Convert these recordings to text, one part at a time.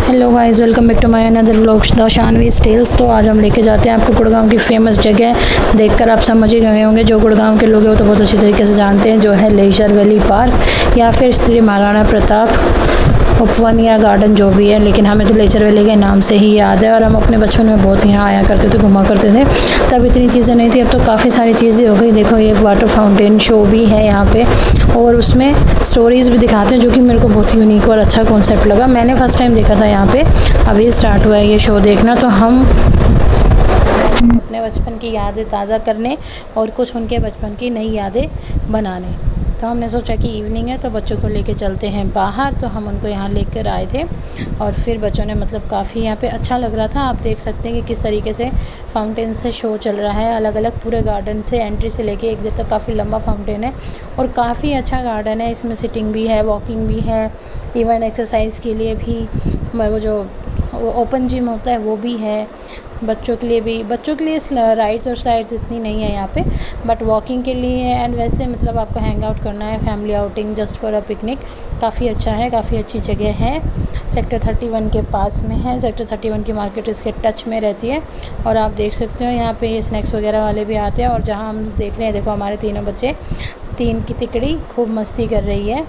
Hello guys, welcome back to my another vlog the Shanvi tales. तो आज हम लेके जाते हैं आपको गुड़गांव की फेमस जगह। देखकर आप समझ ही गए होंगे, जो गुड़गांव के लोग हैं वो तो बहुत अच्छी तरीके से जानते हैं, जो है लेजर वैली पार्क या फिर श्री महाराणा प्रताप उपवन या गार्डन जो भी है, लेकिन हमें तो लेजर वैली के नाम से ही याद है। और हम अपने बचपन में बहुत यहाँ आया करते थे, घुमा करते थे। तब इतनी चीज़ें नहीं थी, अब तो काफ़ी सारी चीज़ें हो गई। देखो, ये वाटर फाउंटेन शो भी है यहाँ पे, और उसमें स्टोरीज़ भी दिखाते हैं, जो कि मेरे को बहुत यूनिक और अच्छा कॉन्सेप्ट लगा। मैंने फर्स्ट टाइम देखा था यहाँ पे, अभी स्टार्ट हुआ है ये शो देखना। तो हम अपने बचपन की यादें ताज़ा करने और कुछ उनके बचपन की नई यादें बनाने, तो हमने सोचा कि इवनिंग है तो बच्चों को लेके चलते हैं बाहर। तो हम उनको यहाँ लेकर आए थे, और फिर बच्चों ने काफ़ी यहाँ पे अच्छा लग रहा था। आप देख सकते हैं कि किस तरीके से फाउंटेन से शो चल रहा है, अलग अलग पूरे गार्डन से एंट्री से लेके एग्जिट तक काफ़ी लंबा फाउंटेन है, और काफ़ी अच्छा गार्डन है। इसमें सिटिंग भी है, वॉकिंग भी है, इवन एक्सरसाइज के लिए भी वो जो ओपन जिम होता है वो भी है। बच्चों के लिए राइड्स और स्लाइड्स इतनी नहीं है यहाँ पे, बट वॉकिंग के लिए है। एंड वैसे आपको हैंग आउट करना है, family outing just for a picnic, काफ़ी अच्छा है, काफ़ी अच्छी जगह है। सेक्टर 31 के पास में है। सेक्टर 31 की मार्केट इसके टच में रहती है, और आप देख सकते हो यहाँ पे ये स्नैक्स वगैरह वाले भी आते हैं। और जहाँ हम देख रहे हैं, देखो हमारे तीनों बच्चे, 3 की तिकड़ी खूब मस्ती कर रही है।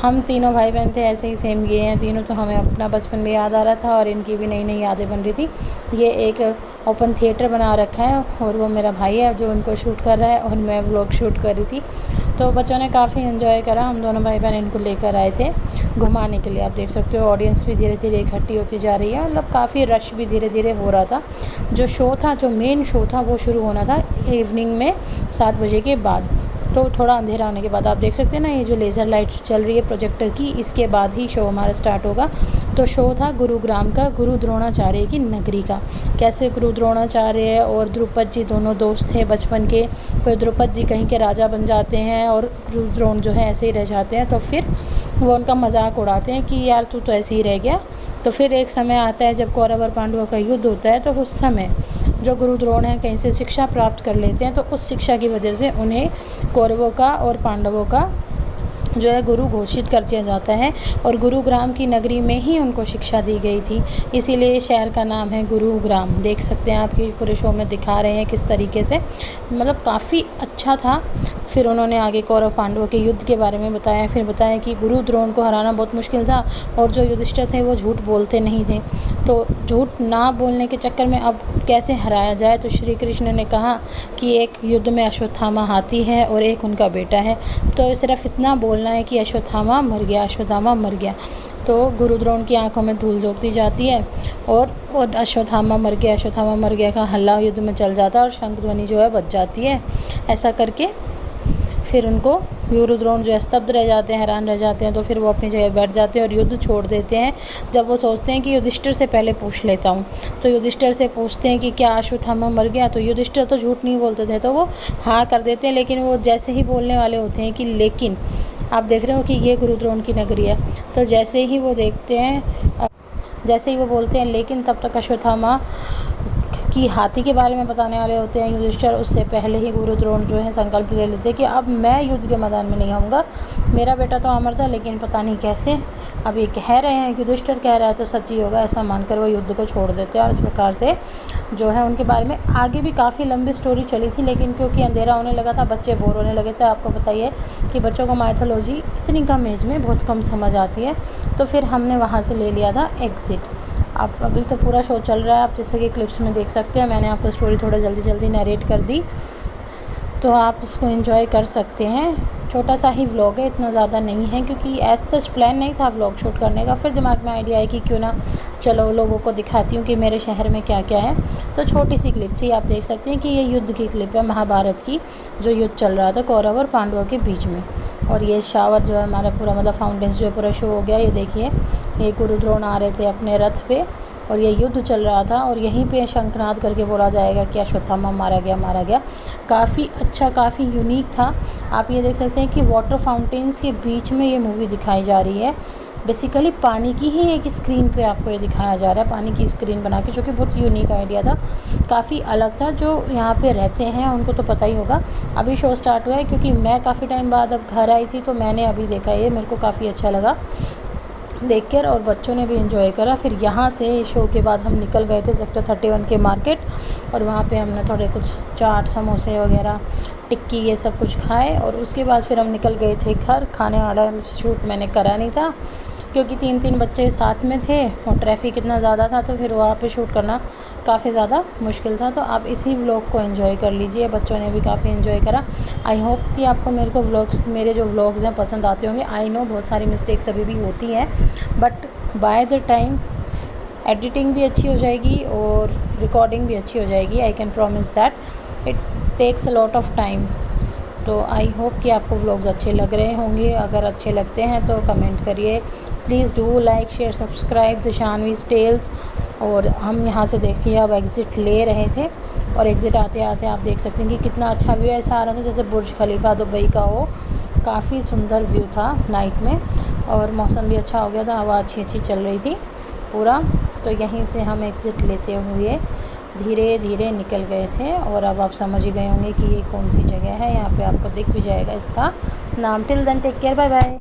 हम तीनों भाई बहन थे, ऐसे ही सेम ये हैं तीनों। तो हमें अपना बचपन में याद आ रहा था, और इनकी भी नई नई यादें बन रही थी। ये एक ओपन थिएटर बना रखा है, और वो मेरा भाई है जो उनको शूट कर रहा है, और मैं व्लॉग शूट कर रही थी। तो बच्चों ने काफ़ी एंजॉय करा। हम दोनों भाई बहन इनको लेकर आए थे घुमाने के लिए। आप देख सकते हो ऑडियंस भी धीरे धीरे इकट्ठी होती जा रही है, काफ़ी रश भी धीरे धीरे हो रहा था। जो शो था, जो मेन शो था, वो शुरू होना था इवनिंग में 7 बजे के बाद। तो थोड़ा अंधेरा होने के बाद आप देख सकते हैं ना, ये जो लेज़र लाइट चल रही है प्रोजेक्टर की, इसके बाद ही शो हमारा स्टार्ट होगा। तो शो था गुरुग्राम का, गुरु द्रोणाचार्य की नगरी का। कैसे गुरु द्रोणाचार्य और द्रुपद जी दोनों दोस्त थे बचपन के। कोई द्रुपद जी कहीं के राजा बन जाते हैं, और गुरु द्रोण जो है ऐसे ही रह जाते हैं। तो फिर वो उनका मजाक उड़ाते हैं कि यार तू तो ऐसे ही रह गया। तो फिर एक समय आता है जब कौरव और पांडवों का युद्ध होता है, तो उस समय जो गुरु द्रोण हैं कहीं से शिक्षा प्राप्त कर लेते हैं। तो उस शिक्षा की वजह से उन्हें कौरवों का और पांडवों का जो है गुरु घोषित कर दिया जाता है, और गुरुग्राम की नगरी में ही उनको शिक्षा दी गई थी। इसीलिए शहर का नाम है गुरुग्राम। देख सकते हैं आपकी पूरे शो में दिखा रहे हैं किस तरीके से, काफ़ी अच्छा था। फिर उन्होंने आगे कौरव पांडवों के युद्ध के बारे में बताया। फिर बताया कि गुरु द्रोण को हराना बहुत मुश्किल था, और जो युधिष्ठिर थे वो झूठ बोलते नहीं थे। तो झूठ ना बोलने के चक्कर में अब कैसे हराया जाए, तो श्री कृष्ण ने कहा कि एक युद्ध में अश्वत्थामा हाथी है और एक उनका बेटा है। तो सिर्फ इतना बोलना है कि अश्वत्थामा मर गया, अश्वत्थामा मर गया। तो गुरु द्रोण की आंखों में धूल झोंकती जाती है, और अश्वत्थामा मर गया, अश्वत्थामा मर गया का हल्ला युद्ध में चल जाता है, और शंख ध्वनि जो है बज जाती है। ऐसा करके फिर उनको गुरु द्रोण जो है स्तब्ध रह जाते हैं, हैरान रह जाते हैं। तो फिर वो अपनी जगह बैठ जाते हैं और युद्ध छोड़ देते हैं। जब वो सोचते हैं कि युधिष्ठिर से पहले पूछ लेता हूँ, तो युधिष्ठिर से पूछते हैं कि क्या अश्वत्थामा मर गया। तो युधिष्ठिर तो झूठ नहीं बोलते थे, तो वो हाँ कर देते हैं। लेकिन वो जैसे ही बोलने वाले होते हैं कि लेकिन, आप देख रहे हो कि ये गुरु द्रोण की नगरी है, तो जैसे ही वो देखते हैं, जैसे ही वो बोलते हैं लेकिन, तब तक अश्वत्थामा कि हाथी के बारे में बताने वाले होते हैं युधिष्ठिर। उससे पहले ही गुरु द्रोण जो है संकल्प ले लेते हैं कि अब मैं युद्ध के मैदान में नहीं आऊँगा। मेरा बेटा तो अमर था, लेकिन पता नहीं कैसे अब ये कह रहे हैं, युधिष्ठिर कह रहा है तो सच ही होगा, ऐसा मानकर वो युद्ध को छोड़ देते हैं। और इस प्रकार से जो है उनके बारे में आगे भी काफ़ी लंबी स्टोरी चली थी, लेकिन क्योंकि अंधेरा होने लगा था, बच्चे बोर होने लगे थे। आपको पता ही है कि बच्चों को माइथोलॉजी इतनी कम एज में बहुत कम समझ आती है। तो फिर हमने वहाँ से ले लिया था एग्ज़िट। आप अभी तो पूरा शो चल रहा है, आप जैसे कि क्लिप्स में देख सकते हैं। मैंने आपको स्टोरी थोड़ा जल्दी जल्दी नरेट कर दी, तो आप इसको एंजॉय कर सकते हैं। छोटा सा ही व्लॉग है, इतना ज़्यादा नहीं है, क्योंकि एज सच प्लान नहीं था व्लॉग शूट करने का। फिर दिमाग में आइडिया है कि क्यों ना चलो लोगों को दिखाती हूँ कि मेरे शहर में क्या क्या है। तो छोटी सी क्लिप थी, आप देख सकते हैं कि ये युद्ध की क्लिप है, महाभारत की, जो युद्ध चल रहा था कौरव और पांडवों के बीच में। और ये शावर जो है हमारा पूरा फाउंटेन्स जो है पूरा शो हो गया। ये देखिए, ये गुरु द्रोण आ रहे थे अपने रथ पे, और ये युद्ध चल रहा था, और यहीं पे शंखनाद करके बोला जाएगा कि अश्वत्थामा मारा गया, मारा गया। काफ़ी अच्छा, काफ़ी यूनिक था। आप ये देख सकते हैं कि वाटर फाउंटेन्स के बीच में ये मूवी दिखाई जा रही है। बेसिकली पानी की ही एक स्क्रीन पे आपको ये दिखाया जा रहा है, पानी की स्क्रीन बना के, जो कि बहुत यूनिक आइडिया था, काफ़ी अलग था। जो यहाँ पे रहते हैं उनको तो पता ही होगा। अभी शो स्टार्ट हुआ है, क्योंकि मैं काफ़ी टाइम बाद अब घर आई थी, तो मैंने अभी देखा, ये मेरे को काफ़ी अच्छा लगा। देखकर और बच्चों ने भी एंजॉय करा। फिर यहाँ से शो के बाद हम निकल गए थे सेक्टर 31 के मार्केट, और वहाँ पे हमने थोड़े कुछ चाट समोसे वगैरह टिक्की ये सब कुछ खाए, और उसके बाद फिर हम निकल गए थे घर। खाने वाला शूट मैंने करा नहीं था क्योंकि 3 बच्चे साथ में थे और ट्रैफिक इतना ज़्यादा था, तो फिर वहाँ पे शूट करना काफ़ी ज़्यादा मुश्किल था। तो आप इसी व्लॉग को एंजॉय कर लीजिए, बच्चों ने भी काफ़ी एंजॉय करा। आई होप कि आपको मेरे जो व्लॉग्स हैं पसंद आते होंगे। आई नो बहुत सारी मिस्टेक्स अभी भी होती हैं, but by the time editing भी अच्छी हो जाएगी और रिकॉर्डिंग भी अच्छी हो जाएगी। I can promise that. It takes a lot of time. तो आई होप कि आपको व्लॉग्स अच्छे लग रहे होंगे। अगर अच्छे लगते हैं तो कमेंट करिए। Please do like share subscribe the Shanvi's tales. और हम यहाँ से देखिए अब एग्ज़िट ले रहे थे, और एग्ज़िट आते आते आप देख सकते हैं कि कितना अच्छा व्यू ऐसा आ रहा था जैसे बुर्ज खलीफा दुबई का हो। काफ़ी सुंदर व्यू था नाइट में, और मौसम भी अच्छा हो गया था, हवा अच्छी चल रही थी पूरा। तो यहीं से हम एग्ज़िट लेते हुए धीरे धीरे निकल गए थे, और अब आप समझ ही गए होंगे कि ये कौन सी जगह है। यहाँ पे आपको दिख भी जाएगा इसका नाम। Till then take care, bye bye.